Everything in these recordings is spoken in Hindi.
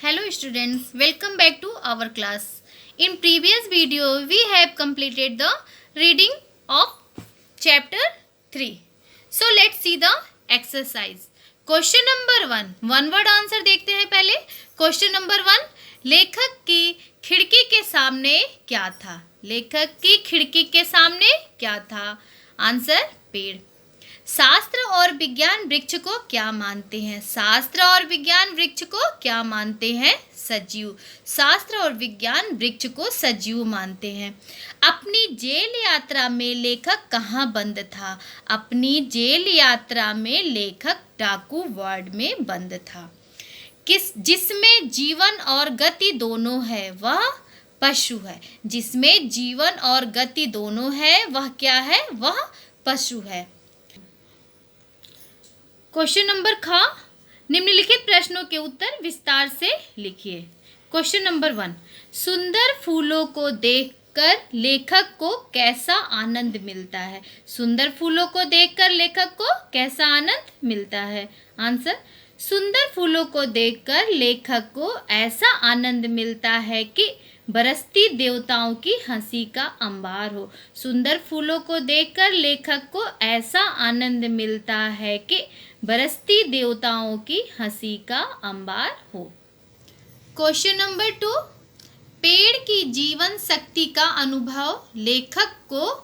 Hello students, welcome back to our class. In previous video, we have completed the reading of chapter 3. So let's see the exercise. Question number 1. One word answer देखते हैं पहले. Question number 1. लेखक की खिड़की के सामने क्या था? लेखक की खिड़की के सामने क्या था? आंसर पेड़. शास्त्र और विज्ञान वृक्ष को क्या मानते हैं? शास्त्र और विज्ञान वृक्ष को क्या मानते हैं? सजीव. शास्त्र और विज्ञान वृक्ष को सजीव मानते हैं. अपनी जेल यात्रा में लेखक कहाँ बंद था? अपनी जेल यात्रा में लेखक डाकू वार्ड में बंद था. जिसमें जीवन और गति दोनों है वह पशु है. जिसमें जीवन और गति दोनों है वह क्या है? वह पशु है. क्वेश्चन नंबर ख. निम्नलिखित प्रश्नों के उत्तर विस्तार से लिखिए. Question number 1. सुंदर फूलों को देखकर लेखक को कैसा आनंद मिलता है? सुंदर फूलों को देखकर लेखक को कैसा आनंद मिलता है? आंसर. सुंदर फूलों को देखकर लेखक को ऐसा आनंद मिलता है कि बरसती देवताओं की हंसी का अंबार हो. सुंदर फूलों को देखकर लेखक को ऐसा आनंद मिलता है कि बरसती देवताओं की हंसी का अंबार हो. Question number 2. पेड़ की जीवन शक्ति का अनुभव लेखक को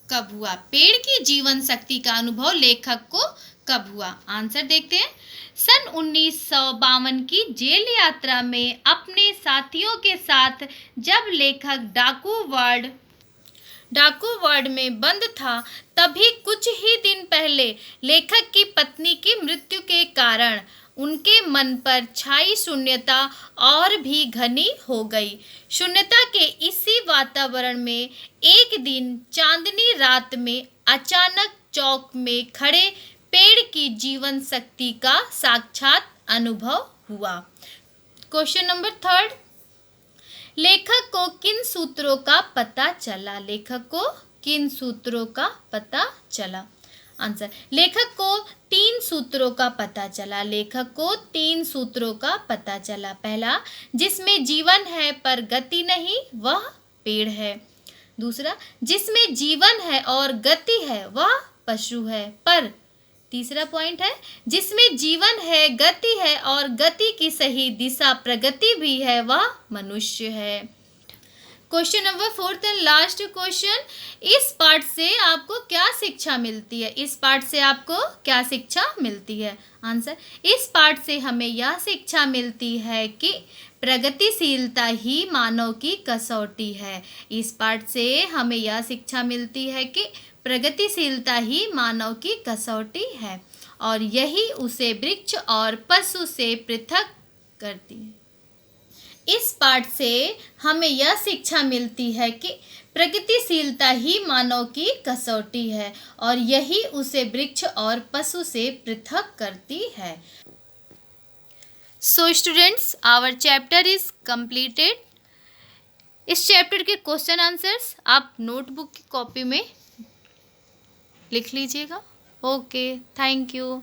कब हुआ? पेड़ की जीवन शक्ति का अनुभव लेखक को कब हुआ? आंसर देखते हैं. सन 1952 की जेल यात्रा में अपने साथियों के साथ जब लेखक डाकू वार्ड में बंद था, तभी कुछ ही दिन पहले लेखक की पत्नी की मृत्यु के कारण उनके मन पर छाई शून्यता और भी घनी हो गई. शून्यता के इसी वातावरण में एक दिन चांदनी रात में अचानक चौक में खड़े पेड़ की जीवन शक्ति का साक्षात अनुभव हुआ. Question number 3. लेखक को किन सूत्रों का पता चला? लेखक को किन सूत्रों का पता चला? आंसर. लेखक को 3 सूत्रों का पता चला. लेखक को 3 सूत्रों का पता चला. पहला, जिसमें जीवन है पर गति नहीं वह पेड़ है. दूसरा, जिसमें जीवन है और गति है वह पशु है. पर तीसरा पॉइंट है, जिसमें जीवन है, गति है और गति की सही दिशा प्रगति भी है वह मनुष्य है. Question number 4 and last question. इस पाठ से आपको क्या शिक्षा मिलती है? इस पाठ से आपको क्या शिक्षा मिलती है? आंसर. इस पाठ से हमें यह शिक्षा मिलती है कि प्रगतिशीलता ही मानव की कसौटी है. इस पाठ से हमें यह शिक्षा मिलती है कि प्रगतिशीलता ही मानव की कसौटी है और यही उसे वृक्ष और पशु से पृथक करती है. इस पाठ से हमें यह शिक्षा मिलती है कि प्रगतिशीलता ही मानव की कसौटी है और यही उसे वृक्ष और पशु से पृथक करती है. So students, our chapter is completed. इस चैप्टर के क्वेश्चन आंसर्स आप नोटबुक की कॉपी में लिख लीजिएगा. Okay, thank you.